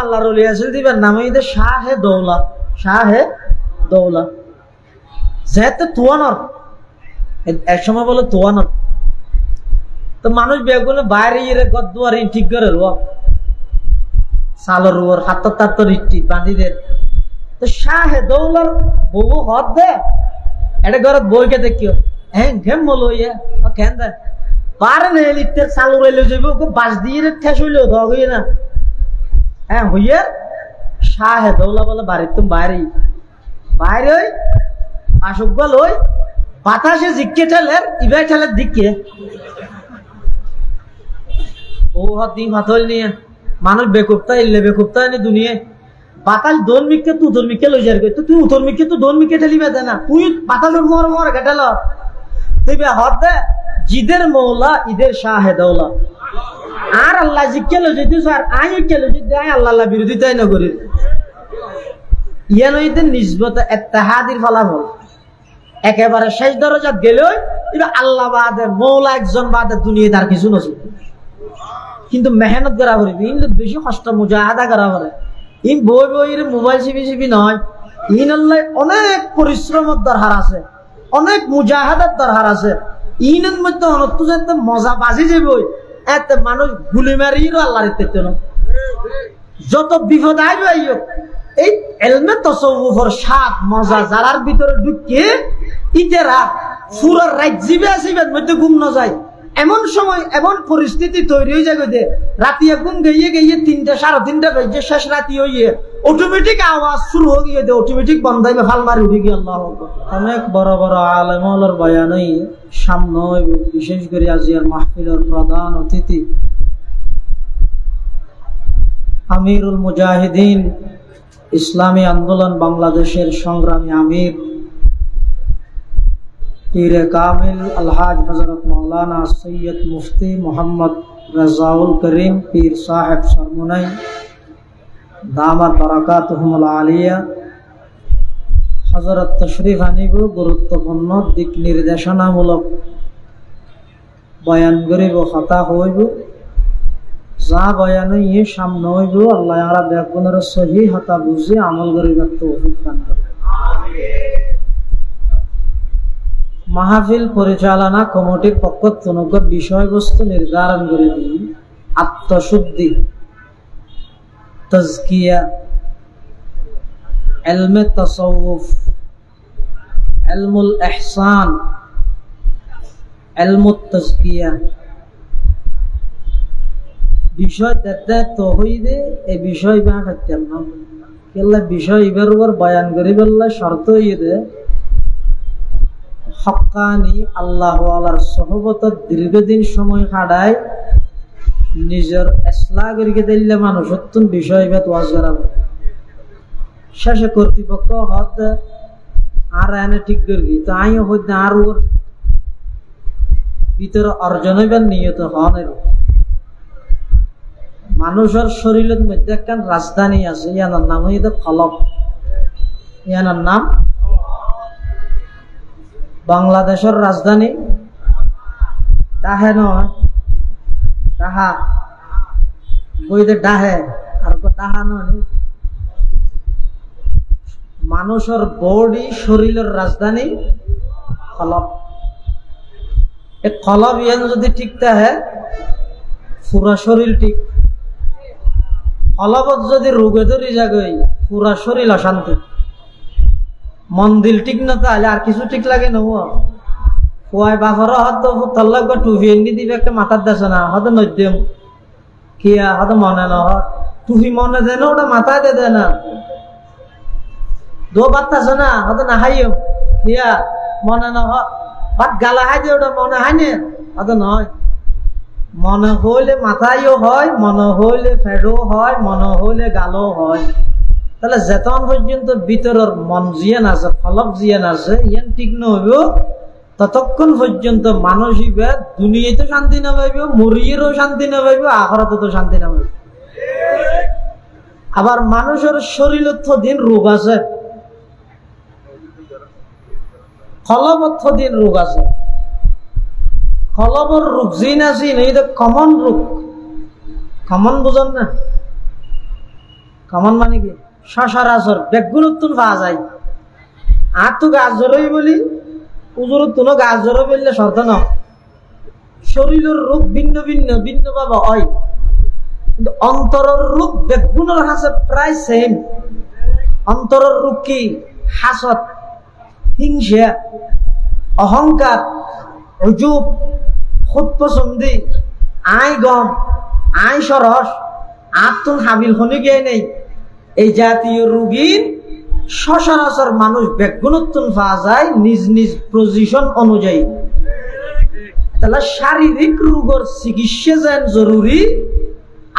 আল্লাহর ওলি আসল দিবেন নাম হইতে শাহে দৌলা, শাহে দৌলা। যেহেতু তুয়ানর এক সময় বলে তুয়ানর, তো মানুষ বেগুনে বাইরে ইয়ে গদ্দুয়ার ঠিক করে রুয়া সালর রুয়ার হাত্তর তাত্তর ইটি বাঁধি দে। তো শাহে দৌলার বউ হদ দে এটা ঘর বইকে দেখিও হ্যাঁ ঘেম বলো ইয়ে কেন দেয় পারে না লিখতে চালু রইলে যাবে ওকে বাস দিয়ে ঠেস হইলেও ধোয়া হইয়ে না। হ্যাঁ হইয়া শাহে দৌলা বলে বাড়ির তুমি বাইরে বাইরে ওই আসুক বল ওই বাতাসে জিজ্ঞে ঠেলের ইবাই ঠেলের দিকে ও দিন হাতল নিয়ে মানুষ বেকুপ্তা ইল্লে বেকুপ্তা এনে দুনিয়ায় বাতাস দোন মিকে তুই তোর মিকে লই যার তো তুই উত্তর মিকে তুই দোন মিকে ঠেলিবে দে না তুই বাতাসের মর মর কেটেল তুই হদ দে জিদের মৌলা ঈদের শাহে দৌলা। আর আল্লাহ জিজ্ঞে লই যদি স্যার আই কেলো যদি আই আল্লাহ বিরোধিতাই না করি ইয়ান ঈদের নিজবত ইত্তেহাদির ফলাফল একেবারে শেষ দরজাত গেলেও এবার আল্লাহ বাদে মৌলা একজন বাদে দুনিয়া তার কিছু নছিল। কিন্তু মেহনত করা পারে কিন্তু বেশি কষ্ট মুজাহাদা করা পারে ইন বই বইয়ের মোবাইল চিপি নয় ইন আল্লাহ অনেক পরিশ্রমের দরকার আছে, অনেক মুজাহাদার দরকার আছে। ইনের মধ্যে অনত্য যাতে মজা বাজি যাবই এতে মানুষ গুলি মারিও আল্লাহর ইত্তেত না যত বিপদ আইবে এই এলমে তসawwুফের স্বাদ মজা যারার ভিতরে ঢুকে ইতেরা পুরো রাত জিবে আসিবের মধ্যে ঘুম না যায় এমন সময় এমন পরিস্থিতি তৈরি হয়ে যাবে যে রাতিয়া ঘুম গিয়ে 3টা 3:30 বাজে শেষ রাতি হইয়ে অটোমেটিক আওয়াজ শুরু হয়ে গিয়ে অটোমেটিক বন্ধ হইবে ফাল মারি উঠে গিয়ে আল্লাহু আকবার। অনেক বড় বড় আলেম ওলার বয়ানই সামনে বিশেষ করে আজিয়ার মাহফিলের প্রধান অতিথি আমিরুল মুজাহিদিন ইসলামী আন্দোলন বাংলাদেশের সংগ্রামী আমির পীরে কামিল আলহাজ হযরত মাওলানা সৈয়দ মুফতি মোহাম্মদ রাজাউল করিম পীর সাহেব সরমুনাই দামাত বারাকাতুহুমুল আলিয়া হযরত তশরিফ আনিব গুরুত্বপূর্ণ দিক নির্দেশনামূলক বয়ান করিব কথা হইব যা বয়ান ইয়ে সামনে হইব আল্লাহ আমরা ব্যাপনের সহি হতা বুঝে আমল করিবার তৌফিক দান করুন। মাহফিল পরিচালনা কমিটির পক্ষ থেকে বিষয়বস্তু নির্ধারণ করে দিই আত্মশুদ্ধি, তাজকিয়া, ইলমে তাসাউফ, ইলমুল ইহসান, ইলমুত তাজকিয়া বিষয় দেখতে তৌহিদে এই বিষয় বা করতাম না কেলা বিষয় ইবার উপর বয়ান করি বললে শর্ত হইয়ে হক্কানি আল্লাহ ওয়ালার সহবত দীর্ঘদিন সময় কাটায় নিজের ইসলাহ করিকে দিলে মানুষ অত্যন্ত বিষয় ভেদ ওয়াজ করাবে শেষে কর্তৃপক্ষ হদ আর এনে ঠিক করি তো আইও হইতে আর ওর ভিতরে অর্জন হইবার নিয়ত হন। মানুষের শরীরের মধ্যে একটা রাজধানী আছে ইয়ানার নাম হইতে কলব, ইয়ানার নাম বাংলাদেশের রাজধানী ডাহে নয় ডাহা বইতে ডাহে আর ডাহা নয় মানুষের বডি শরীরের রাজধানী কলব। এই কলব ইয়ান যদি ঠিক থাকে পুরা শরীর ঠিক, কলবত যদি রোগে ধরে যাবে পুরা শরীর অশান্তি। মন দিল ঠিক না তাহলে আর কিছু ঠিক লাগে না কুয়াই বাঘর হয়তো তোর লাগবে টুপি এনে দিবে একটা মাথার দেশে না হয়তো নদ্যম কিয়া হয়তো মনে না হয় টুপি মনে দেয় না ওটা মাথায় দেয় না দো বাত্তাছে না হয়তো না হাইও কিয়া মনে না হয় বাট গালা হাই দিয়ে ওটা মনে হয় না হয়তো নয় মনে হইলে মাথায়ও হয়, মনে হইলে ফেডও হয়, মনে হইলে গালও হয়। তাহলে যেতন পর্যন্ত ভিতরের মন জিয়ান আছে ফলক জিয়ান আছে ইয়ান ঠিক নহইব ততক্ষণ পর্যন্ত মানসিক দুনিয়াতে শান্তি না পাইব, মরিয়েরও শান্তি না পাইব, আখরাতে তো শান্তি না পাইব। আবার মানুষের শরীরত দিন রোগ আছে, কলবত দিন রোগ আছে। কলবর রোগ জিন আছে এটা কমন রোগ, কমন বুঝেন না কমন মানে কি সচরাচর বেগুনতুন পাওয়া যায় আর তো গাছ জড়ই বলি উজুরত কোনো গাছ জড়ো বললে শর্ত ন শরীরের রূপ ভিন্ন ভিন্ন ভিন্ন ভাবে হয় কিন্তু অন্তরের রূপ বেগুনের হাসে প্রায় সেম অন্তরের রূপ কি হাসদ হিংসা অহংকার উজুব খুদ পছন্দি আই গম আই সরস আত্মন হাবিল হনে গিয়ে নেই এই জাতীয় রোগীর সচরাচর মানুষ বেগুনত্বন পাওয়া যায় নিজ নিজ পজিশন অনুযায়ী তাহলে শারীরিক রোগের চিকিৎসা যেন জরুরি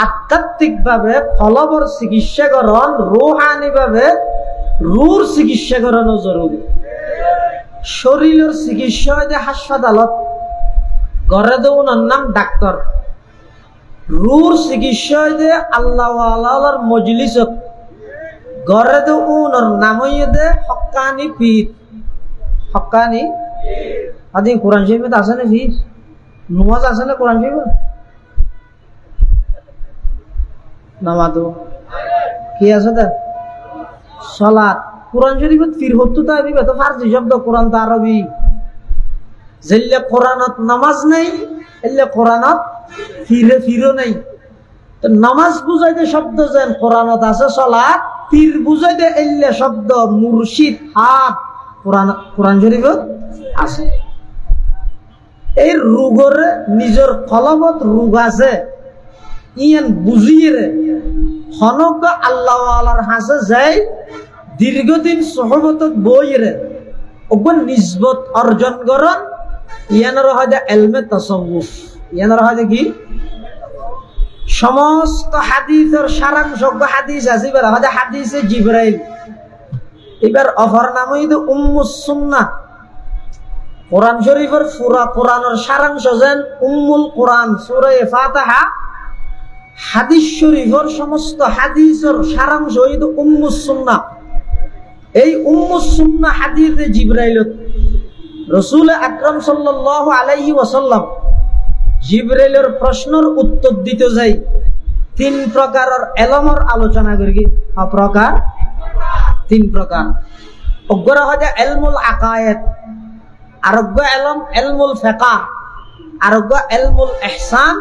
আধ্যাত্মিক ভাবে ফলবর চিকিৎসা করণ রুহানি ভাবে রুর চিকিৎসা করানো জরুরি শরীরের চিকিৎসা হয় যে হাসপাতালত ঘরে দেওয়ার নাম ডাক্তার রুর চিকিৎসা হয় যে আল্লাহর মজলিসত ঘরে দেওয়ার নাম হইয়ে দে হক্কানি পীর হক্কানি আদি কোরআন শরীফে আছে না পীর নামাজ আছে না কোরআন শরীফে নামাজ কি আছে তা সালাত কোরআন শরীফত পীর হতো তা দিবে তো ফারসি শব্দ কোরআন তো আরবি যেলে কোরআনত নামাজ নেই এলে কোরআনত ফিরও নেই তো নামাজ বুঝাইতে শব্দ যেন কোরআনত আছে সালাত পীর বুঝাইতে এলে শব্দ মুর্শিদ হাত কোরআন শরীফত আছে এই রোগের নিজের কলবত রোগ আছে ইয়ান বুঝিয়ে রে হনক আল্লাহ আল্লাহর হাসে যাই দীর্ঘদিন সহবত বই রে ওপর নিসবত অর্জন করন ইয়ানের হয় যে এলমে তাসাউফ ইয়ানের হয় যে কি সমস্ত হাদিসের সারাংশ হাদিস আছে এবার হয় যে হাদিসে জিবরাইল এবার অফার নাম হইতে উম্মুস সুন্নাহ কোরআন শরীফের পুরা কোরআনের সারাংশ যেন উম্মুল কোরআন সূরা ফাতিহা হাদিস শরীফের সমস্ত হাদিসের সারাংশ হইতে উম্মুস সুন্নাহ এই উম্মুস সুন্নাহ হাদিসে জিবরাইল রাসূল আকরাম সাল্লাল্লাহু আলাইহি ওয়াসাল্লাম জিবরাইলের প্রশ্নের উত্তর দিতে যাই তিন প্রকারের ইলমের আলোচনা করি প্রকার তিন প্রকার অগ্রা হয় যে ইলমুল আকায়েদ আরোগ্য ইলম ইলমুল ফিকহ আরোগ্য ইলমুল ইহসান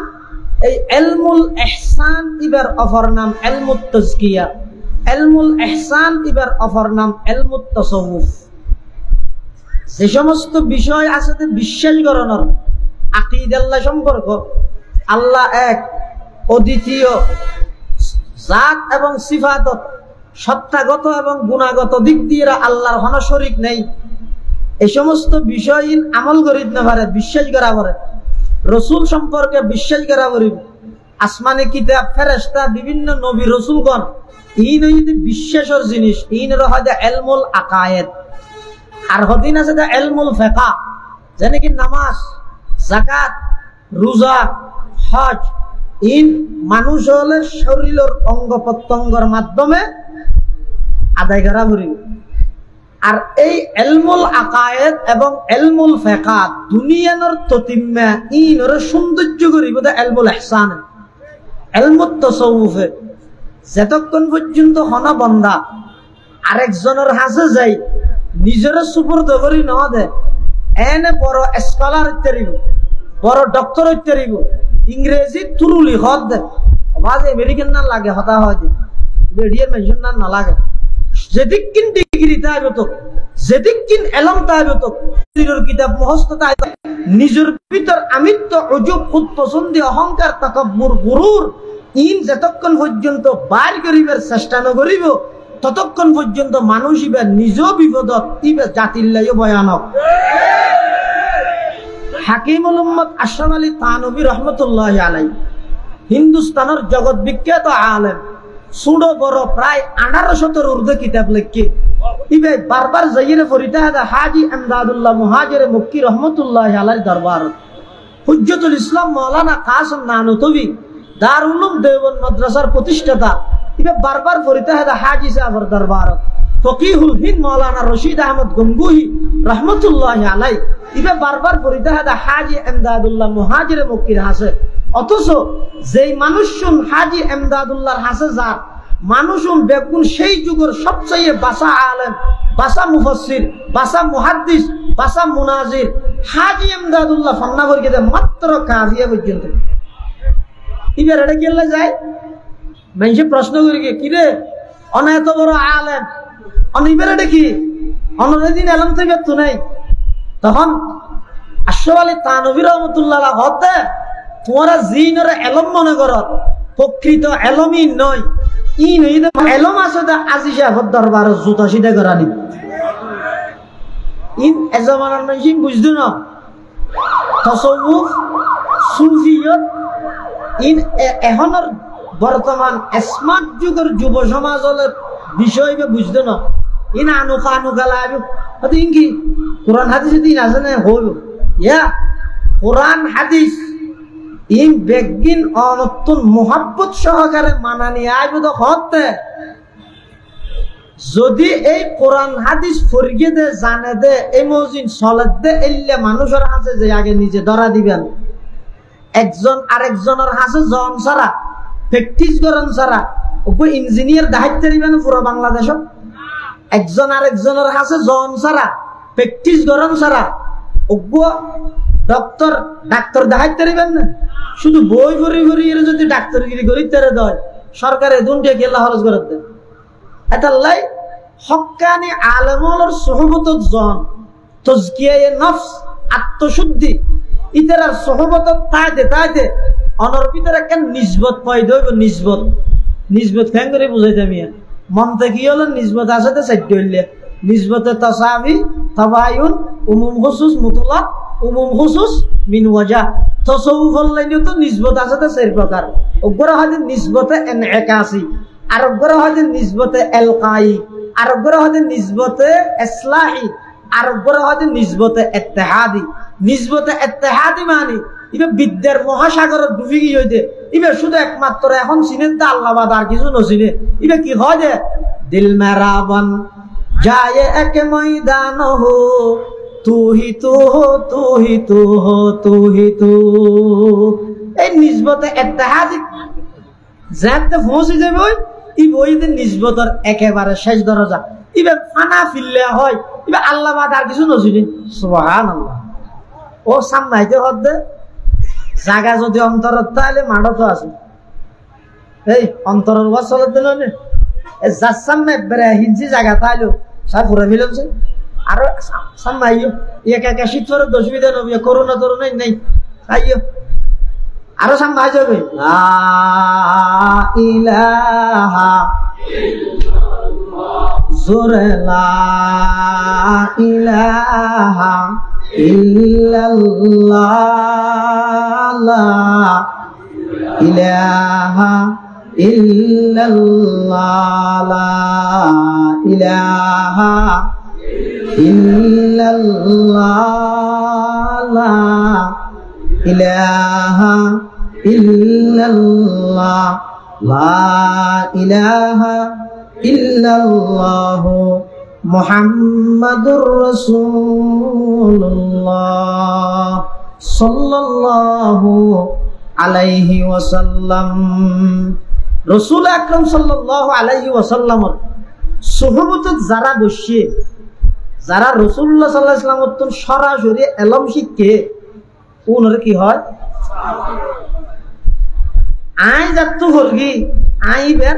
এই ইলমুল ইহসান ইবার অপর নাম ইলমুত তাজকিয়া ইলমুল ইহসান ইবার অপর নাম ইলমুত তাসাউফ যে সমস্ত বিষয় আছে তে বিশ্বাস করানোর আকীদাল্লাহ সম্পর্ক আল্লাহ এক অদ্বিতীয় জাত এবং সিফাতত সত্তাগত এবং গুণাগত দিক দিয়ে আল্লাহর কোনো শরীক নেই এই সমস্ত বিষয় আমল করিতে না পারে বিশ্বাস করা পারে রসুল সম্পর্কে বিশ্বাস করা পারিব আসমানে কিতাব ফেরেশতা বিভিন্ন নবী রসুলগণ এই নইতে বিশ্বাসের জিনিস ইনের হয় যে ইলমুল আকায়েদ আর হদিন আছে যে ইলমুল ফিকহ যেনে কি নামাজ যাকাত রোজা হজ ইন মানুষ হলে শরীরের অঙ্গ প্রত্যঙ্গের মাধ্যমে আদায় করা পারিব আর এই ইলমুল আকায়েদ এবং ইলমুল ফিকহ দুনিয়ার ততিম্মা ইনর সৌন্দর্য করিব দা ইলমুল ইহসান ইলমুত তাসাউফ যতক্ষণ পর্যন্ত হনা বান্দা আরেকজনের হাসে যাই নিজের সুপুর্দ করি না দে এনে বড় স্কলার হইতেরিব বড় ডক্টর হইতেরিব ইংরেজি তুরুলি হদ দে আওয়াজ আমেরিকান না লাগে হতা হয় বেডিয়ার মেনশন না লাগে যেদিকিন ডিগ্রি তাইবে তো যেদিকিন এলম তাইবে তো নিজের কিতাব মুখস্থ তাইবে নিজের ভিতর আমিত্ব উজুব খুদ পছন্দি অহংকার তাকাব্বুর গুরুর ইন যতক্ষণ পর্যন্ত বাইর করিবার চেষ্টা ন করিব ততক্ষণ পর্যন্ত মানুষ ইবা নিজ বিপদত ইবা জাতির লাইও ভয়ানক হাকিমুল উম্মত আশরাফ আলী থানভী রহমতুল্লাহ আলাইহি হিন্দুস্তানের জগৎ বিখ্যাত আলেম ছোট বড় প্রায় 1800 উর্দু কিতাব লিখে ইবে বারবার যাইরে ফরিদা হাজী আমদাদুল্লাহ মুহাজির মক্কি রহমতুল্লাহ আলাইহি দরবার হুজ্জতুল ইসলাম মাওলানা কাসিম নানুতবি দারুল উলুম দেওবন্দ মাদ্রাসার প্রতিষ্ঠাতা ইবে বারবার ফরিদা হাজী সাহেবের দরবার ফকিহুল হিন্দ মাওলানা রশিদ আহমদ গঙ্গুহি রহমতুল্লাহ আলাইহি ইবে বারবার ফরিদা হাজী আমদাদুল্লাহ মুহাজির মক্কির হাসে অথচ যেই মানুষ হাজী আমদাদুল্লাহর হাসে যার মানুষুম বেগুন সেই যুগের সবচেয়ে বাসা আলেম, বাসা মুফাসসির, বাসা মুহাদ্দিস, বাসা মুনাজির হাজী ইমদাদুল্লাহ ফান্নাগর গেতে মাত্র কাজিয়া পর্যন্ত। এবার এটা গেলে যায় মানুষে প্রশ্ন করি কি রে অন এত বড় আলেম অনিবার এটা কি অনদিন এলম তো ব্যর্থ নেই। তখন আশরাফ আলী থানভী রহমতুল্লাহ হতে তোমরা জিনের এলম মনে কর, প্রকৃত এলমই নয়। ই নই এলম আছে আজি সাহেব দরবার জুতা সিধা করা নি ইন এজমানার মানুষ বুঝতো না তাসাউফ সুফিয়ত ইন এখনের বর্তমান স্মার্ট যুগের যুব সমাজের বিষয় বুঝতো না। ইন আনুকা আনুকা লাগবে হয়তো ইনকি কোরআন হাদিস দিন আছে না হল ইয়া কোরআন হাদিস ইন বেগিন অনতুন মোহাব্বত সহকারে মানানি আইব তো হতে যদি এই কোরআন হাদিস ফরগে দে জানে দে এই মজিন চলে দে এলে মানুষের হাতে যে আগে নিজে ধরা দিবেন। একজন আরেকজনের হাতে জন ছাড়া প্র্যাকটিস করেন ছাড়া ওপর ইঞ্জিনিয়ার দায়িত্ব দিবেন পুরো বাংলাদেশ। একজন আরেকজনের হাতে জন ছাড়া প্র্যাকটিস করেন ছাড়া ওগ্য ডাক্তার দায়িত্ব দিবেন না। শুধু বই ভরি ভরি এর যদি ডাক্তারগিরি করি তেরে দেয় সরকারে দুনটা কেল্লা খরচ করে দেয়। এটা লাই হক্কানি আলেমর সোহবতত জন তজকিয়ায়ে নফস আত্মশুদ্ধি ইতার সোহবতত তাইতে অনর ভিতরে কেন নিসবত পয়দা হইব। নিসবত কেন করে বুঝাইতে আমি মন থেকে হলো নিসবত আছে তো সাইড হইলে নিসবতে তাসাবি তাবায়ুন উমুম খুসুস মুতলাক উমুম খুসুস মিন ওয়াজা। তাসাউফ লাইনে তো নিসবত আছে তো চার প্রকার। ওগরা হয় নিসবতে ইনইকাসি, আর ওগরা হয় নিসবতে ইলকাই, আর ওগরা হয় নিসবতে ইসলাহি, আর ওগরা হয় নিসবতে ইত্তেহাদি। নিসবতে ইত্তেহাদি মানে ইবে বিদ্যার মহাসাগরের ডুবি গিয়ে হইতে ইবে শুধু একমাত্র এখন চিনেন তো আল্লাহবাদ আর কিছু নচিনে। ইবে কি হয় যে দিল মেরা বন যায় এক ময়দান হো তু হি তু হো তু হি তু হো তু হি তু। এই নিসবতে ইত্তেহাদি যাতে পৌঁছে যাবে ওই ই বইদের নিসবতের একেবারে শেষ দরজা। ইবে ফানা ফিরলে হয় ইবে আল্লাহবাদ আর কিছু নচিনে। সুবহানাল্লাহ। ও সামনাইতে হদ্দে জায়গা যদি অন্তরত তাহলে মাঠও তো আছে। এই অন্তরের ওয়াজ চলার দিন যার সামনে হিঞ্চি জায়গা তাইলো সব ঘুরে ফেলছে। আর সামনে আইও একা শীত পরে অসুবিধা নবী করোনা তরুণ নেই আইও আরো সামনে আই যাবে। লা ইলাহা জোরে লা ইলাহা ইল্লাল্লাহ লা ইলাহা ইল্লাল্লাহ লা ইলাহা ইল্লাল্লাহ লা ইলাহা ইল্লাল্লাহ লা ইলাহা ইল্লাল্লাহ মুহাম্মাদুর রাসূলুল্লাহ সাল্লাল্লাহু আলাইহি ওয়াসাল্লাম। রাসূল আকরাম সাল্লাল্লাহু আলাইহি ওয়াসাল্লামের সুহবতত যারা বসে যারা রাসূলুল্লাহ সাল্লাল্লাহু আলাইহি ওয়াসাল্লামের তো সরাসরি ইলম শিখে ওনার কি হয় আই যাত্তু হরগি আইবের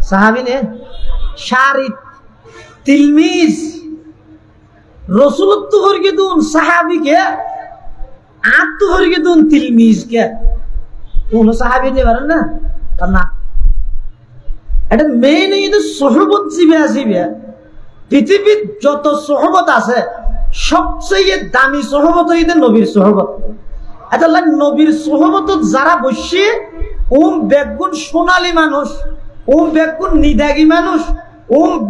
সাহাবী নে শারিত তিলমিজ রসুলত তো হরগে দুন সাহাবী কে আত তো হরগে দুন তিলমিজ কে কোন সাহাবী নে পারেন না না। এটা মেইন এই সোহবত জিবে আসিবে পৃথিবীর যত সোহবত আছে সবচেয়ে দামি সোহবত হইতে নবীর সোহবত। এটা নবীর সোহবত যারা বসে বেগুন সোনালী মানুষ বেগুন নিদাগী মানুষ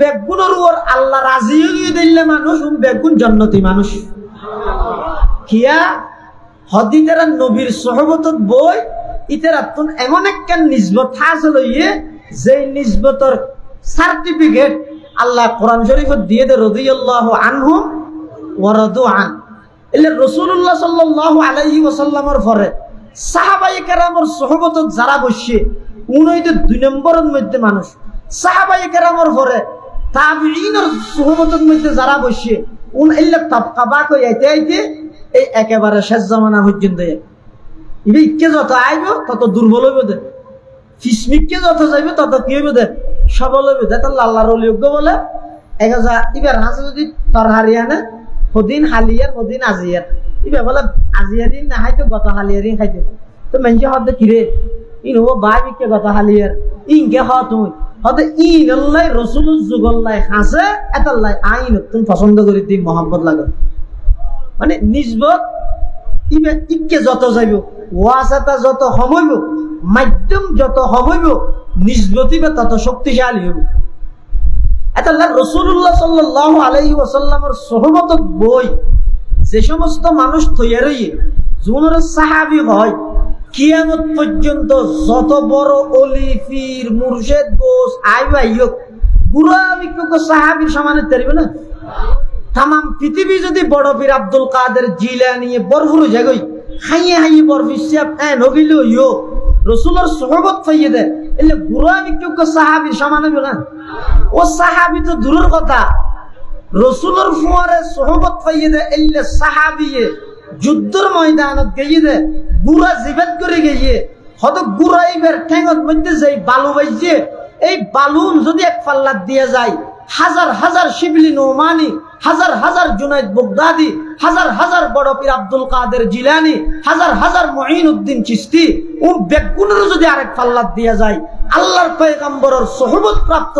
বেগুনের উপর আল্লাহ রাজি হয়ে দিলে মানুষ বেগুন জন্নতি মানুষ। কিয়া হদিতেরা নবীর সোহবতত বই ইতেরা তুন এমন একটা নিসবত হাসিল হইয়ে যে নিসবতর সার্টিফিকেট আল্লাহ কোরআন শরীফত দিয়ে দে রাদিয়াল্লাহু আনহুম ওয়া রাদু আন। এলে রাসূলুল্লাহ সাল্লাল্লাহু আলাইহি ওয়াসাল্লামের পরে সাহাবায়ে কেরামের সোহবতত যারা বসে উনইতে 2 নম্বরের মধ্যে মানুষ সাহাবায়ে কেরামের পরে তাবিঈনের সুহবতের মধ্যে যারা বসে উন ইল্লা তাবকা কই আইতে আইতে এই একেবারে শেষ জামানা পর্যন্ত ইকে যত আইব তত দুর্বল হইব দে ফিসমিককে যত যাইবে তত কি হইব দে সবল হইব দে। তাহলে আল্লাহর ওলিয়জ্ঞ বলে এগাজা ইবার হাসে যদি তরহারি আনে হদিন হালিয়ার হদিন আজিয়ার ইবা বলে আজিয়ারিন না খাইতো গত হালিয়ারিন খাইতো তো মেনজে হদে কিরে ইন হো বাইকে গত হালিয়ার ইনকে হ তুমি হদে ইন আল্লাহ রাসূলুর যুগল্লাহ হাসে এতাল্লাহ আইন তুমি পছন্দ করি দি মোহাম্মদ লাগে মানে নিসবত ইবে ইকে যত যাইব ওয়াসাতা যত হইব মাধ্যম যত হইব নিসবতি বা তত শক্তিশালী হইব। এতাল্লাহ রাসূলুল্লাহ সাল্লাল্লাহু আলাইহি ওয়াসাল্লামের সুহবত বই যে সমস্ত মানুষ তৈরি রইয়ে জুনের সাহাবী হয় কিয়ামত পর্যন্ত যত বড় ওলি পীর মুর্শিদ গোস আইবাইক পুরা বিক্ক সাহাবীর সমানে তেরিবে না। তাম পৃথিবী যদি বড় পীর আব্দুল কাদের জিলানী বরফুর জায়গায় হাইয়ে হাইয়ে বরফি সাহেব নগিল ইয়ো রাসূলের সুহবত পাইয়ে দেয় এলে পুরা বিক্ক সাহাবীর সমানে না। ও সাহাবী তো দূরের কথা রাসূলের ফুয়ারে সুহবত পাইয়ে দেয় এলে সাহাবীয়ে যুদ্ধের ময়দানত গিয়ে দে গুড়া জিবাত করে গিয়ে হয়তো গুড়াইবের ঠেঙত মধ্যে যাই বালু বাইছে এই বালুন যদি এক পাল্লাত দিয়ে যায় হাজার হাজার শিবলি নোমানি হাজার হাজার জুনাইদ বাগদাদি হাজার হাজার বড় পীর আব্দুল কাদের জিলানী হাজার হাজার মুঈনুদ্দিন চিশতি ও বেগুনের যদি আরেক পাল্লাত দিয়ে যায় আল্লাহর পয়গম্বরের সুহবত প্রাপ্ত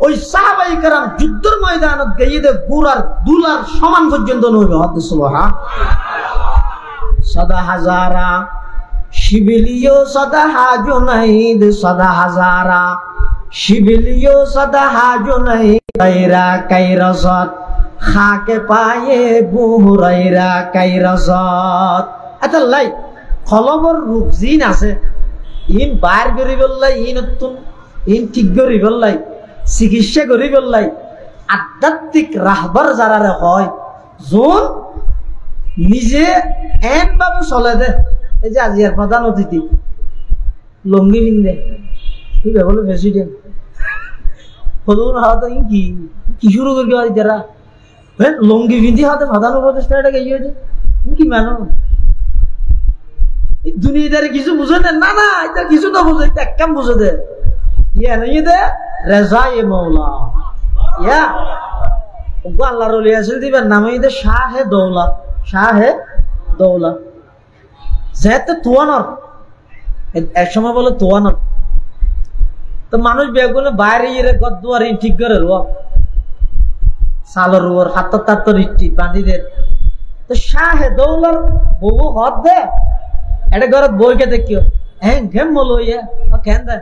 ওই সাহাবায়ে কেরাম যুদ্ধের ময়দানত গিয়ে দে গুড়ার দুলার সমান পর্যন্ত নইবে হদ সুবহান সদা হাজারা শিবিলিও সদা হাজুনাইদ সদা হাজারা শিবিলিও সদা হাজুনাইদ কাইরা কাইরাসত খাকে পায়ে বুহুরাইরা কাইরাসত এতাল্লাই খলবর রূপ জিন আছে ইন বার করি বললাই ইনতুন ইন ঠিক করি বললাই চিকিৎসা করি বললাই আধ্যাত্মিক রাহবার যারা হয় যোন নিজে এন ভাবে চলে দে এই যে আজিয়ার প্রধান অতিথি লঙ্গি পিন্ধে কি বলে প্রেসিডেন্ট হদুন হাতে কি শুরু করি যারা লঙ্গি পিন্ধি হাতে প্রধান উপদেষ্টা এটা গিয়ে কি মানো দুনিয়াদারে কিছু বুঝে দেন না না এটা কিছু না বুঝে এক কাম বুঝে দে ইয়া নই দে রেজায়ে মওলা ইয়া ওগো আল্লাহর ওলি আছে দিবেন নাম দে শাহে দৌলা শাহে দৌলা যেতে তোয়ানর এক সময় বলে তোয়ানর তো মানুষ বেগুনে বাইরে ইয়ে গদ্দুয়ার ঠিক করে রো সালর ওর হাত তাত্তর ইটি বাঁধিদের তো শাহে দৌলার বহু হদ দে এটা ঘর বইকে দেখিও হ্যাঁ ঘেম বলো ইয়ে কেন দে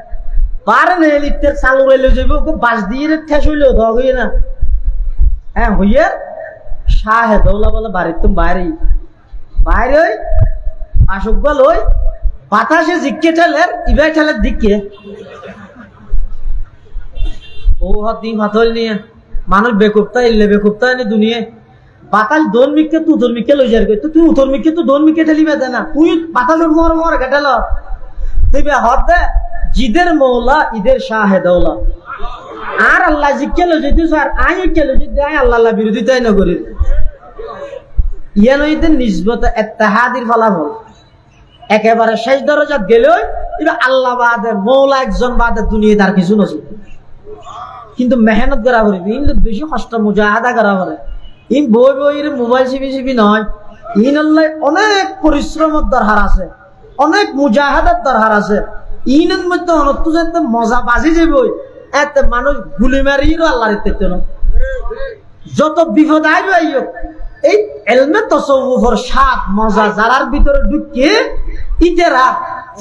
পারে না লিখতে চালু রইলে যাবে ওকে বাস দিয়ে ঠেস হইলো ধগ হইয়ে না হ্যাঁ হইয়ে শাহে দৌলা বলে বাড়ির তুমি বাইরে বাইরে ওই আসক বল ওই বাতাসে জিজ্ঞে ঠেলের ইবাই ঠেলের দিকে ও দিন হাতল নিয়ে মানুষ বেকুপ্তা ইল্লে বেকুপ্তা এনে দুনিয়ে বাতাস দোন মিকে তুই উতর মিকে লই যার তো তুই উতর মিকে তুই দোন মিকে ঠেলিবে দে না তুই বাতাসের মর মর কেটেল তুই বে হদ দে জিদের মৌলা ইদের শাহে দৌলা আর আল্লাহ জিজ্ঞে লই যদি স্যার আই কে লই যদি আই আল্লাহ বিরোধিতাই না করি ইয়ানইতে নিসবত ইত্তেহাদির ফলাফল একেবারে শেষ দরজাত গেলেও এটা আল্লাহ বাদে মৌলা একজন বাদে দুনিয়া তার কিছু নছিল কিন্তু মেহনত করা পারে ইন বেশি কষ্ট মুজাহাদা করা পারে ইন বই বইয়ের মোবাইল চিবি নয় ইন আল্লাহ অনেক পরিশ্রমের দরকার আছে অনেক মুজাহাদার দরকার আছে ইনের মধ্যে অনত্য যাতে মজা বাজি যাবে এতে মানুষ গুলি মারিও আল্লাহর ইত্তেতে না যত বিপদ আইবে আইও এই এলমে তসawwufর স্বাদ মজা জালার ভিতরে ঢুকে ইতেরা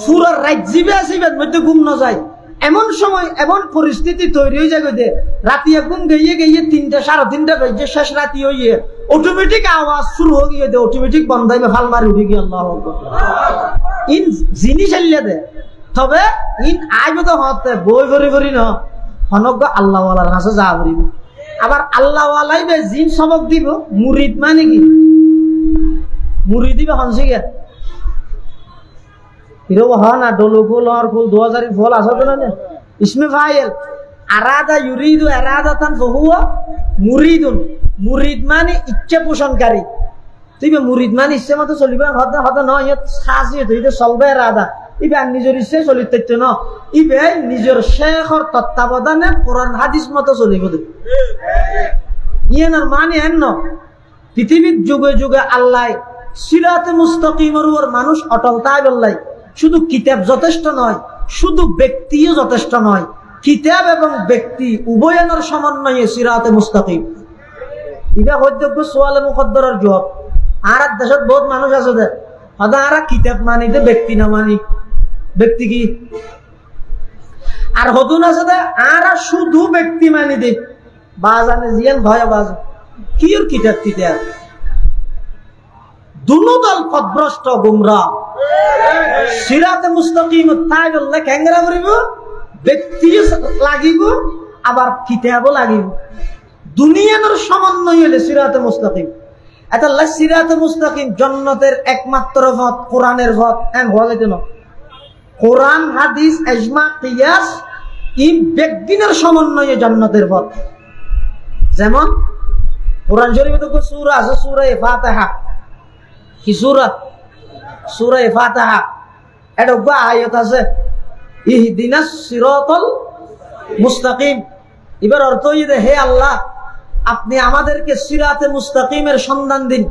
পুরো রাত জিবে আসিবেন মধ্যে ঘুম না যায় এমন সময় এমন পরিস্থিতি তৈরি হয়ে যাবে যে রাতে ঘুম গিয়ে 3টা 3:30 বাজে শেষ রাতি হইয়ে অটোমেটিক আওয়াজ শুরু হয়ে গিয়ে অটোমেটিক বন্ধ হইবে ফাল মারি উঠে গিয়ে আল্লাহু আকবার ইন জিনিস আল্লাহ দে তবে ইন আইবে তো হতে বই ভরি না হনক আল্লাহ ওয়ালার কাছে যা করিব আবার আল্লাহ ওয়ালাই বে জিন সবক দিব মুরিদ মানে কি মুরিদি বা হনসিগে ফিরো না ডলু ফুল আর ফুল 2000 ফুল আসবে না ইসমে ফাইল আরাদা ইউরিদু ইরাদাতান ফাহুয়া মুরিদুন মুরিদ মানে ইচ্ছা পোষণকারী তুই মুরিদ মানে ইচ্ছে মতো চলিবে হতে হতে নয় সাজিয়ে তুই চলবে ইরাদা ইবে নিজের ইচ্ছে চলিতে ন ইবে নিজের শেখর তত্ত্বাবধানে কোরআন হাদিস মতো চলিব ইয়ানার মানে এন্ন পৃথিবীর যুগে যুগে আল্লাহ সিরাতে মুস্তাকিমের উপর মানুষ অটল তাই বললাই শুধু কিতাব যথেষ্ট নয় শুধু ব্যক্তিও যথেষ্ট নয় কিতাব এবং ব্যক্তি উভয়ের সমন্বয়ে সিরাতে মুস্তাকিম ইবা হদ্যজ্ঞ সোয়ালে মুকদ্দরের জবাব আর দেশত বহুত মানুষ আছে যে হদা আর কিতাব মানি দে ব্যক্তি না মানি ব্যক্তি কি আর হদুন আছে যে আর শুধু ব্যক্তি মানি দে বাজানে জিয়ান ভয় বাজ কি ওর কিতাব কিতাব দুনো দল পথভ্রষ্ট গুমরাহ সিরাতে মুস্তাকিম তাই বললে ক্যাংরা করিব ব্যক্তি লাগিব আবার কিতাবও লাগিব দুনিয়ার সমন্বয় হলে সিরাতে মুস্তাকিম এটা সিরাতে মুস্তাকিম জান্নাতের একমাত্র পথ কোরআনের পথ এন হওয়া যেত না কোরআন হাদিস ইজমা কিয়াস এই ব্যক্তির সমন্বয়ে জান্নাতের পথ যেমন কোরআন শরীফে তো সূরা আছে সূরা ফাতিহা কি সূরা সূরা ফাতিহা এটা বা আয়াত আছে ইহদিনাস সিরাতাল মুস্তাকিম এবার অর্থ হইছে হে আল্লাহ আপনি আমাদেরকে সিরাতে মুস্তাকিমের সন্ধান দিন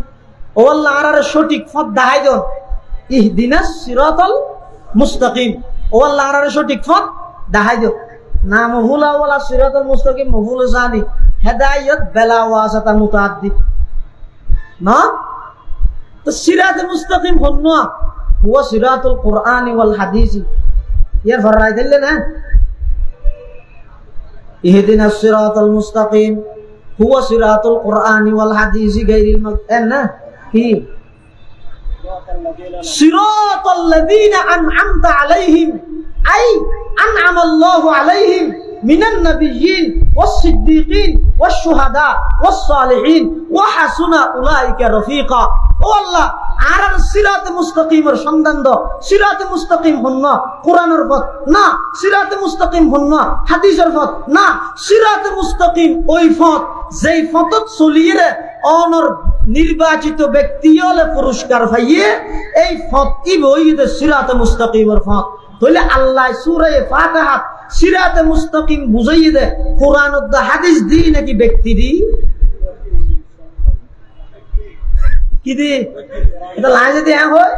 ও আল্লাহ আর সঠিক পথ দেখাই দেন ইহদিনাস সিরাতাল মুস্তাকিম ও আল্লাহ আর সঠিক পথ দেখাই দেন না মহুলা ওয়ালা সিরাতাল মুস্তাকিম মহুল জানি হেদায়েত বেলা ওয়াসাতা মুতাআদ্দি না তো সিরাতে মুস্তাকিম হন্না হুয়া সিরাতুল কুরআন ওয়াল হাদিস ইয়ার ফররাই দিলে না ইহদিনাস সিরাতাল মুস্তাকিম হুয়া সিরাতুল কুরআন ওয়াল হাদিস গায়রিল মাগদুবি কি সিরাতাল লাযিনা আন'আমতা আলাইহিম আই আন'আমাল্লাহু আলাইহিম মিনান নাবিয়্যিন ওয়াস সিদ্দীকিন ওয়াস শুহাদা ওয়াস সালিহিন ওয়া হাসুনা উলাইকা রাফিকা ও আল্লাহ আর সিরাতে মুস্তাকিমের সন্ধান দাও সিরাতে মুস্তাকিম হন্না কোরআনের পথ না সিরাতে মুস্তাকিম হন্না হাদিসের পথ না সিরাতে মুস্তাকিম ওই পথ যেই পথত চলিয়ে অনর নির্বাচিত ব্যক্তি হলে পুরস্কার পাইয়ে এই পথ কি বইতে সিরাতে মুস্তাকিমের পথ তাহলে আল্লাহ সূরা ফাতিহা সিরাতে মুস্তাকিম বুঝাইয়ে দে কোরআন ও হাদিস দি নাকি ব্যক্তি দি কি দি এটা লাইন যদি হয়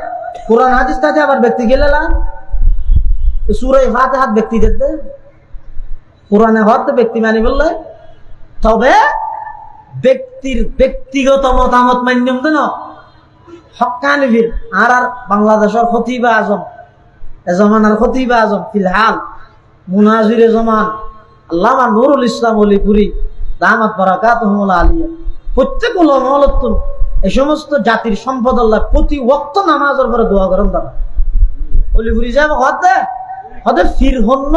কোরআন হাদিস তাতে আবার ব্যক্তি গেলে না সূরা ফাতিহা ব্যক্তি দিতে কোরআনে হত ব্যক্তি মানি বললে তবে ব্যক্তির ব্যক্তিগত মতামত মান্যম দেন হক্কানি বীর আর বাংলাদেশের খতিব আজম এ জমানার খতিব আজম ফিলহাল মুনাজিরে জমান আল্লামা নুরুল ইসলাম অলিপুরি দামাত বারাকাতুহুল আলিয়া প্রত্যেক উলামাতুন এই সমস্ত জাতির সম্পদ আল্লাহ প্রতি ওয়াক্ত নামাজের পরে দোয়া করেন তারা অলিপুরি যাবে হতে ফির হন্য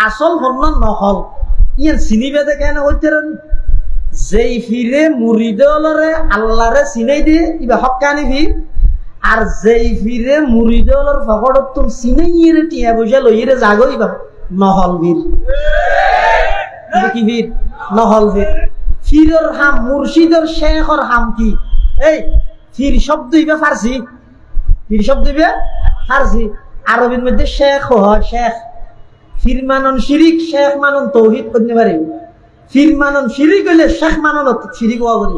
আসল হন্য নহল ইয়ার চিনিবে দেখে না হইতেন যেই ফিরে মুরিদলরে আল্লাহরে চিনাই দিয়ে ইবা হক্কানি ফির আর যেই ফিরে মুরিদলর ফকড়তুন চিনাইয়ে টিয়া বসে লইরে জাগই বা নহল বীর কি বীর নহল বীর ফিরের হাম মুর্শিদের শেখর হাম কি এই ফির শব্দ ইবে ফারসি ফির শব্দ ইবে ফারসি আরবির মধ্যে শেখ হয় শেখ ফির মানন শিরিক শেখ মানন তৌহিদ করতে পারে ফির মানন শিরিক হইলে শেখ মানন শিরিক হওয়া করি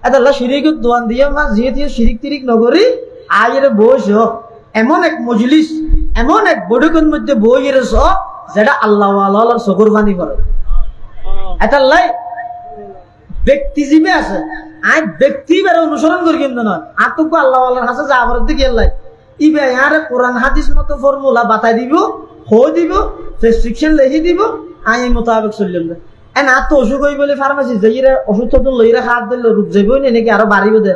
এটা শিরিক দোয়ান দিয়ে মা যেহেতু শিরিক তিরিক নগরী আয়ের বয়স এমন এক মজলিস এমন এক বৈঠকের মধ্যে বইয়ের যেটা আল্লাহ আল্লাহর চকুর বাণী করে এটা লাই ব্যক্তি জীবে আছে আই ব্যক্তি বেড়ে অনুসরণ করি কিন্তু নয় আতঙ্ক আল্লাহ আল্লাহর কাছে যাবার দিকে লাই ইবে আরে কোরআন হাদিস মতো ফর্মুলা বাতাই দিব হয়ে দিব প্রেসক্রিপশন লিখে দিব আই মোতাবেক চললাম এন আর তো অসুখ হয়ে বলে ফার্মাসি যাইরে ওষুধ তো লইরে হাত দিলে রোগ যাবই না নাকি আরো বাড়িব দে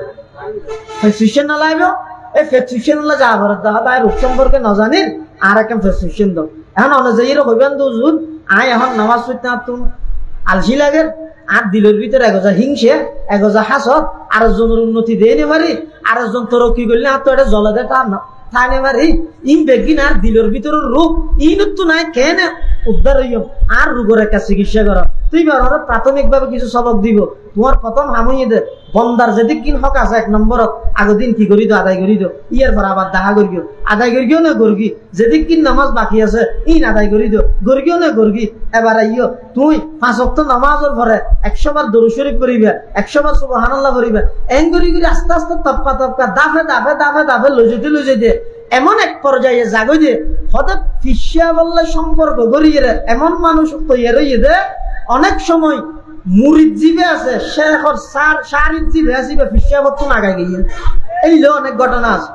প্রেসক্রিপশন না লাইব এই প্রেসক্রিপশন যা ঘর দেখা তাই রোগ সম্পর্কে না জানেন আর একটা প্রেসক্রিপশন দাও এখন অনুযায়ী হইবেন তো জুন আই এখন নামাজ পড়তে তুমি আলসি লাগে আর দিলের ভিতরে একজা হিংসে একজা হাসত আর একজনের উন্নতি দিয়ে নে মারি আর একজন তরক্কি করলে আর তো এটা জলে দেয় তার থানে মারি ইন বেগিন আর দিলের ভিতরের রোগ ইনতো নাই কেন উদ্ধার হইও আর রোগের একটা চিকিৎসা কর তুই বড় প্রাথমিক ভাবে কিছু সবক দিব তোমার প্রথম হামুই দে বন্দার যেদিক কিন হক আছে 1 নম্বরত আগের দিন কি করি দো আদায় করি দো ইয়ার পর আবার দেখা করিও আদায় করিও না গর্গি যেদিক কিন নামাজ বাকি আছে ইন আদায় করি দো গর্গিও না গর্গি এবার আইও তুই 5 ওয়াক্ত নামাজের পরে 100 বার দরুদ শরীফ করিবা 100 বার সুবহানাল্লাহ করিবা এন করি করি আস্তে আস্তে তপকা তপকা দাফে দাফে দাফে দাফে লই যেতে এমন এক পর্যায়ে জাগই দে হঠাৎ ফিশা বললে সম্পর্ক গড়িয়ে এমন মানুষ তৈরি হইয়ে দে অনেক সময় মুরিদ জিবে আছে শেখর শারিদ জিবে আসিবে ফিশা বর্তন আগায় গিয়ে এই লো অনেক ঘটনা আছে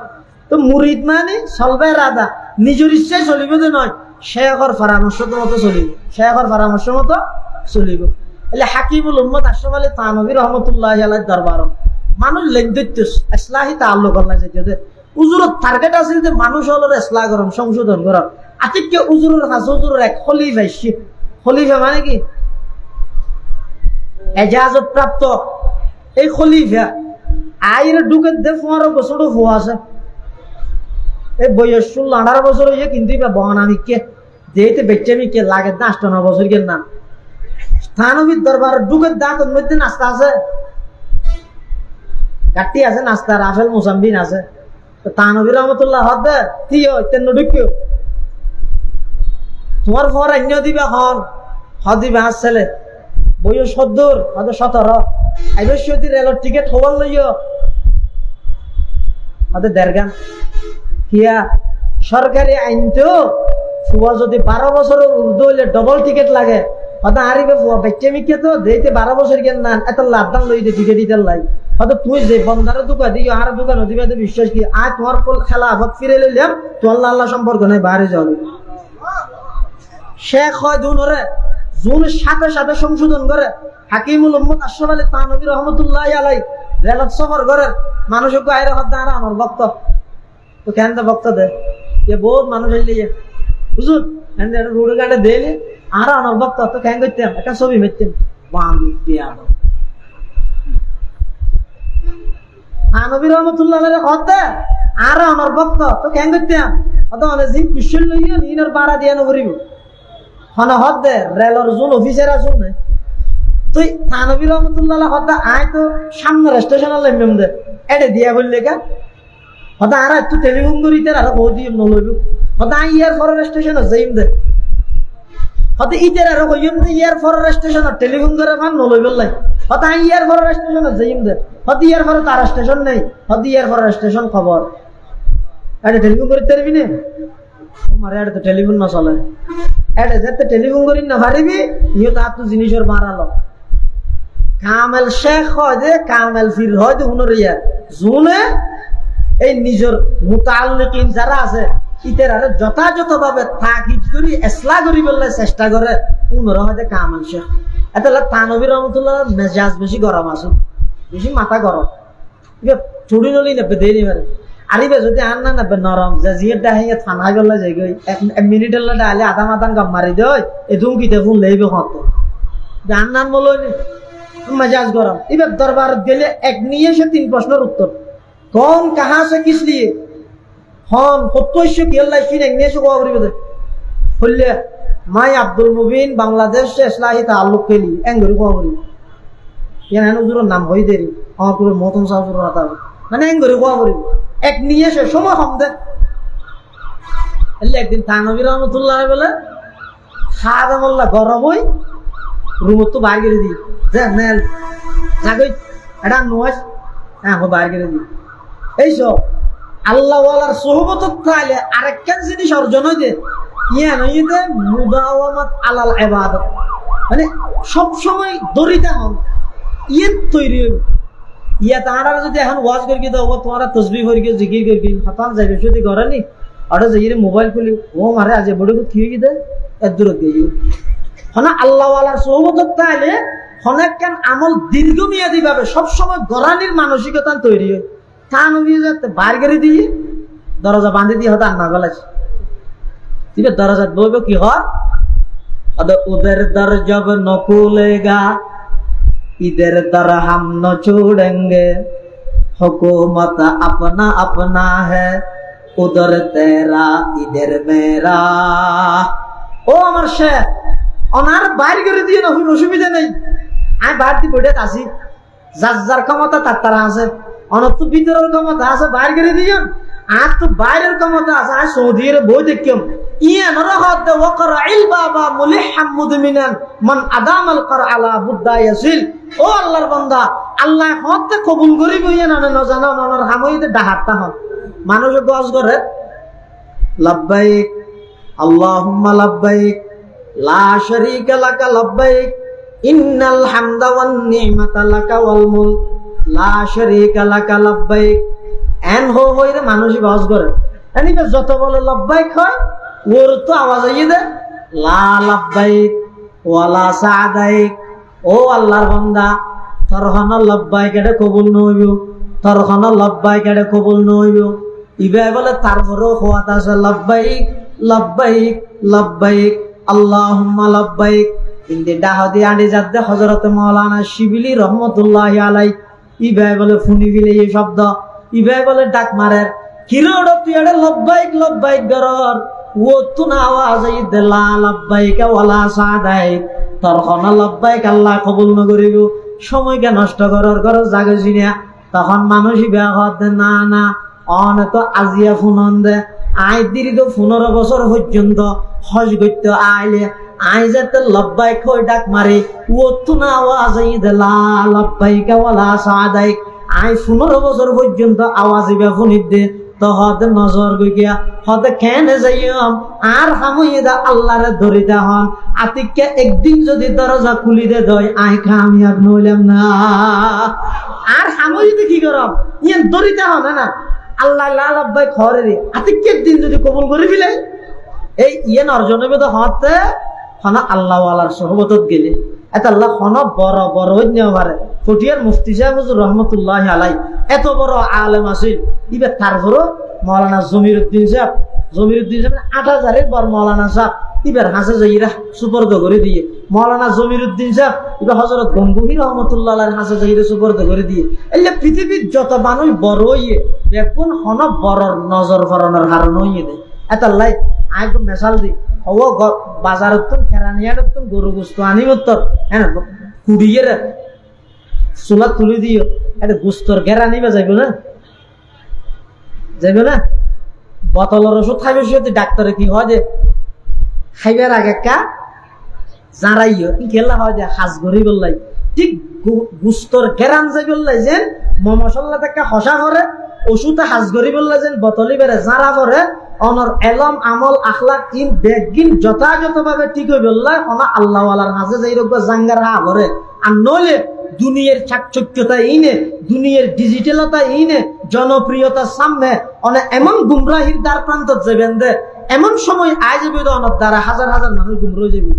তো মুরিদ মানে সলবে রাদা নিজের ইচ্ছায় চলিবে যে নয় শেখর পরামর্শ মতো চলিব শেখর পরামর্শ মতো চলিব এলে হাকিমুল উম্মত আশরাফ আলী থানভী রহমতুল্লাহি আলাইহির দরবার মানুষ লেনদৈত্য ইসলাহি তাআল্লুক আল্লাহ যেতে উজুরত টার্গেট আছে যে মানুষ হলো ইসলাহ করম সংশোধন করা আতিককে উজুরের কাছে উজুরের এক খলিফা খলিফা মানে কি এজাজত প্রাপ্ত এই খলিফা আইরে ঢুকে দে 15 বছর হওয়া আছে এই বয়স 18 বছর হইয়া কিন্তু বহন আমি কে যেতে বেচ্চামি কে লাগে 8-9 বছর গেল না থানভীর দরবার ঢুকে দাঁতের মধ্যে নাস্তা আছে গাটি আছে নাস্তা রাফেল মোসাম্বিন আছে থানভী রহমতুল্লাহ হদে তিও তেন ঢুকিও তোমার পর অন্য দিবে হন হদিবে আসলে বয়স 70 হয়তো 17 আইবশ্যতি রেলের টিকিট হওয়ার লইও হয়তো 1.5 গান কিয়া সরকারি আইন তো ফুয়া যদি 12 বছরের উর্দু হইলে ডবল টিকিট লাগে হয়তো আরিবে ফুয়া বেচ্চেমিকে তো দেইতে 12 বছর গেল না এত লাভ দাম লইতে টিকিট দিতে লাই হয়তো তুই যে বন্দারে দোকান দিও আর দোকান দিবে তো বিশ্বাস কি আয় তোমার খেলা আফত ফিরে লইলাম তো আল্লাহ সম্পর্ক নাই বাইরে যাবে শেখ হয় দুনরে জুনের সাথে সাথে সংশোধন করে হাকিমুল উম্মত আশরাফ আলী থানভী রহমতুল্লাহি আলাইহি রেলত সফর করে মানুষকে আইরা হদ্দা আর আমার বক্ত তো কেন বক্ত দে এ বহুত মানুষ হইলে হুজুর এন্ড রোড গাড়ি দেলে আর আমার বক্ত তো কেন করতেন একটা ছবি মেতেন বাংলা বিয়াদ থানভী রহমতুল্লাহি আলাইহি হদ্দা আর আমার বক্ত তো কেন করতেন অত অনেক দিন কুশল লইয়া নিনের বাড়া দিয়া নকরিব হনা হদ্দে রেলর জোন অফিসার আসুন না তুই থানভী রহমতুল্লাহ হদ্দা আয় তো সামনে স্টেশনে লাইম দে এডে দিয়া বললে কা হদ্দা আর একটু টেলিফোন করিতে আর বহুত দিন নলইব হদ্দা ইয়ার ফরের স্টেশনে যাইম দে হদ্দা ইতের আর কইম দে ইয়ার ফরের স্টেশনে টেলিফোন করে ফান নলইব লাই হদ্দা ইয়ার ফরের স্টেশনে যাইম দে হদ্দা ইয়ার ফরে তার স্টেশন নাই হদ্দা ইয়ার ফরের স্টেশন খবর এডে টেলিফোন করিতে পারবি না তোমার এডে তো টেলিফোন না চলে এডে যেতে টেলিফোন করি না পারিবি ইও তো আত্ম জিনিসের মারালো কামেল শেখ হয় যে কামেল ফির হয় যে হুনরিয়া জুনে এই নিজের মুতাআল্লিকিন যারা আছে ইতের আরে যথাযথভাবে তাকিদ করি ইসলাহ করি বললে চেষ্টা করে উনরা হয় যে কামেল শেখ এতলা থানভী রহমতুল্লাহ মেজাজ বেশি গরম আছে বেশি মাথা গরম ছুটি নলি নেবে দেরি মারে আরিবে যদি আন না নেবে নরম যে জিয়ের ডাহে থানা গেলে যাই গই 1 মিনিটের ডালে আধা মাদান গাম মারি দেয় এদুম কিতে ফোন লইবে হত জান নাম বলনি মেজাজ গরম এবার দরবার গেলে এক নিয়ে সে 3 প্রশ্নের উত্তর कौन कहां से किस लिए हन প্রত্যক্ষ কি আল্লাহ কি নিয়ে সে কবর দিবে বললে মাই আব্দুল মুবিন বাংলাদেশ से इस्लाही ताल्लुक के लिए एंगरी कबर ইয়ান হুজুরের নাম হই দেরি আমার পুরো মতন সাহেবের কথা মানে এঙ্গরি কবর এক নিয়ে সে সময় কম দে একদিন থানভী রহমতুল্লাহ বলে খাদা মোল্লা গরম হই রুমত তো বাইরে করে দি যে নেল জাগই এটা নয় হ্যাঁ বাইরে করে দি এই সব আল্লাহ ওয়ালার সোহবত থাকলে আরেকখান জিনিস অর্জন হইতে ইয়া নইতে মুদাওয়ামাত আলাল ইবাদত মানে সব সময় দরিতা হন ইয়ে তৈরি ইয়া তারা যদি এখন ওয়াজ করি দাও তোমারা তসবিহ করি জিকির করি হতান যাবে যদি ঘরে নি আর যাইরে মোবাইল খুলি ও মারে আজ বড় কি হই দে এদুর দিয়ে হনা আল্লাহ ওয়ালার সোহবত থাকলে হনেকখান আমল দীর্ঘমেয়াদী ভাবে সব সময় গরানির মানসিকতা তৈরি হয় থানভী যাতে বাইর করে দিয়ে দরজা বাঁধে দিয়ে হতো আন্না গলাছে ঠিক আছে দরজা বলবো কি হয় उधर दर जब न खुलेगा इधर दर हम न छोड़ेंगे हुकूमत अपना अपना है উদর তেরা ইদের মেরা। ও আমার শেখ, অনার বাইর করে দিয়ে নতুন অসুবিধা নেই, আমি বাইর দিয়ে বইটা আসি, যার যার ক্ষমতা তার তারা আছে, অনেক তো ভিতরের ক্ষমতা আছে বাইর করে দিয়ে, আর তো বাইরের ক্ষমতা আছে, আর সৌদির বই দেখিম ও আল্লাহর বান্দা, আল্লাহ হতে কবুল করি বইয়া না জানো ননর হামইতে ডাহাতটা হন মানুষ দোয়াজ করে লাব্বাইক আল্লাহুম্মা লাব্বাইক লা শারীকা লাকা লাব্বাইক ইন্নাল হামদা ওয়ান নি'মাতা লাকা ওয়াল মুলক লা শারীকা লাকা লাব্বাইক। এন হইরে মানুষ দোয়াজ করে, এনিবে যত বলে লাব্বাইক হয় ওর তো আওয়াজ আইয়ে দে লা লাব্বাইক ওয়ালা সাদাইক। ও আল্লাহর বান্দা, তোর খানা লাব্বাইক এটা কবুল নইব, তোর খানা লাব্বাইক এটা কবুল নইব। ইবে বলে তারপরেও খোয়াত আছে লাব্বাইক লাব্বাইক লাব্বাইক আল্লাহুম্মা লাব্বাইক। কিন্তু ডাহদি আনি যাতে হযরত মাওলানা শিবিলি রহমাতুল্লাহি আলাইহি ইবে বলে ফুনি বিলে এই শব্দ, ইবে বলে ডাক মারের কিরোড় তুই এটা লাব্বাইক লাব্বাইক গরর ও তো না আওয়াজ আই দে লা লাব্বাইক ওয়ালা সাদাইক। তোর খানা লাব্বাইক আল্লাহ কবুল ন করিব, সময়কে নষ্ট করার ঘর জাগেছি না। তখন মানুষই বেয়া হতে না না অনে তো আজিয়া ফোন দে আই দীর্ঘ 15 বছর পর্যন্ত হজ করতে আইলে আই যাতে লাব্বাইক হই ডাক মারে ও তো না আওয়াজ আই দে লা লাব্বাইক ওয়ালা সাদাইক। আই 15 বছর পর্যন্ত আওয়াজ ইবে ফোনিত দে তো হতে নজর গিয়া হতে কেনে যাইম আর হামইদা আল্লাহরে ধরিতে হন আতিককে একদিন যদি দরজা খুলি দে দই আই কামিয়াব নইলাম না। আর হামইদা কি করব ইয়ান ধরিতে হন না আল্লাহ লাল্লাহ খরে রে আতিককে একদিন যদি কবুল করে ফেলে এই ইয়ান অর্জনবে তো হতে হনা আল্লাহ ওয়ালার সোহবতত গেলে এত আল্লাহ হন বড় বড় হইতে পারে। ফটিয়ার মুফতি সাহেব হুজুর রহমাতুল্লাহি আলাইহি এত বড় আলেম আছিল, ইবে তারপরও মাওলানা জমিরউদ্দিন সাহেব 8000 এর বড় মাওলানা সাহেব ইবার হাসে যাইরা সুপর্দ করে দিয়ে মাওলানা জমিরউদ্দিন সাহেব ইবে হযরত গঙ্গুহি রাহমাতুল্লাহ আলাইহির হাসে যাইরা সুপর্দ করে দিয়ে। এলে পৃথিবীর যত মানুষ বড় হইয়ে দেখুন হন বড় নজর ফরানোর কারণ হইয়ে দেয় এত আল্লাহ আই তো মেশাল দি ও বাজারত তো কেরানিয়াত তো গরু গোস্ত আনি উত্তর হ্যাঁ কুড়িয়ে চুলা তুলে দিও এটা গোস্তর কেরানি বা যাইব না যাইব না বোতলের ওষুধ খাইবে সে ডাক্তারে কি হয় যে খাইবার আগে কা জারাইও খেলা হয় যে হাজ ঘড়ি বললাই ঠিক গুস্তর কেরান যাই বললাই যে মশলা থেকে হসা করে ওষুধে হাজ ঘড়ি বললাই যে বোতলি বেড়ে জারা করে অনর এলম আমল আখলাক কিন বেগিন যথাযথ ভাবে ঠিক হয়ে বললাই অনা আল্লাহ ওয়ালার হাজে যাই রোগ জাঙ্গার হা করে আর নইলে দুনিয়ার চাকচক্যতা ইনে দুনিয়ার ডিজিটালতা ইনে জনপ্রিয়তার সামনে অনেক এমন গুমরাহির দ্বার প্রান্ত যাবেন দে এমন সময় আয় যাবে অনেক দ্বারা হাজার হাজার মানুষ গুমরা যাবে।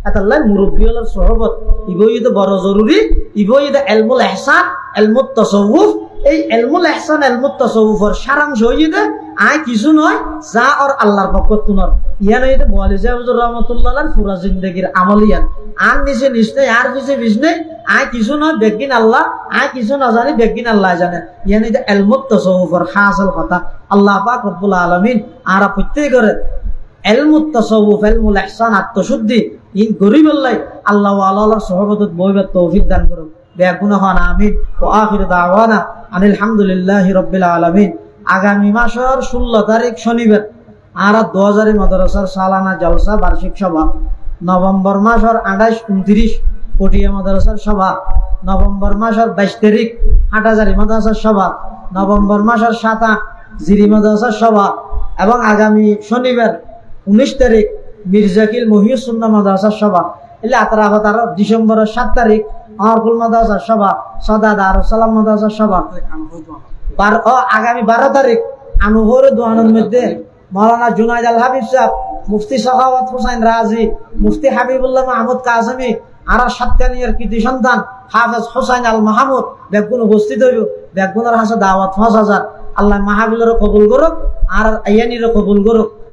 এতাল্লাহ মুরব্বী হলার সহবত ইবই বড় জরুরি, ইবই এলমুল ইহসান এলমুত তাসাউফ। এই এলমুল ইহসান এলমুত তাসাউফের সারাংশ হইয়ে আয় কিছু নয় যা আর আল্লাহর পক্ষ তুনর ইয়ান হইতে মুআল্লিম হুজুর রাহমাতুল্লাহ আলাইহি পুরা জিন্দেগীর আমলিয়ান আর নিচে নিচে আর পিছে পিছনে আয় কিছু নয় বেগিন আল্লাহ আয় কিছু না জানি বেগিন আল্লাহ জানে ইয়ান হইতে এলমুত তাসাউফের হাসিল কথা আল্লাহ পাক রব্বুল আলামিন আর প্রত্যেকের এলমুত তাসাউফ এলমুল ইহসান আত্মশুদ্ধি ইন গরিব আল্লাহ ওয়ালার সহবতত বইবার তৌফিক দান করুন বেগুনা হন আমিন ও আখির দাওয়ানা আনিল হামদুলিল্লাহি রাব্বিল আলামিন। আগামী মাসের 16 তারিখ শনিবার আর 2000 মাদ্রাসার সালানা জলসা বার্ষিক সভা, নভেম্বর মাসের 28 29 পটিয়া মাদ্রাসার সভা, নভেম্বর মাসের 22 তারিখ হাটহাজারী মাদ্রাসার সভা, নভেম্বর মাসের 7-8 জিরি মাদ্রাসার সভা এবং আগামী শনিবার 19 তারিখ মির্জাকিল মহিউস সুন্নাহ মাদ্রাসার সভা। এলে আতারাবাদ আর ডিসেম্বরের 7 তারিখ আমরকুল মাদ্রাসার সভা, সদা দারুস সালাম মাদ্রাসার সভা। আগামী 12 তারিখ আনুহরে দোয়ানের মধ্যে মাওলানা জুনাইদ আল হাবিব সাহেব, মুফতি সাখাওয়াত হোসেন রাজি, মুফতি হাবিবুল্লাহ মাহমুদ কাসেমি আর সাতকানিয়ার কৃতি সন্তান হাফেজ হোসেন আল মাহমুদ বেগুন উপস্থিত হইব। বেগুনের হাসে দাওয়াত 5000। আল্লাহ মাহফিলেরও কবুল করুক আর আয়ানিরও কবুল করুক।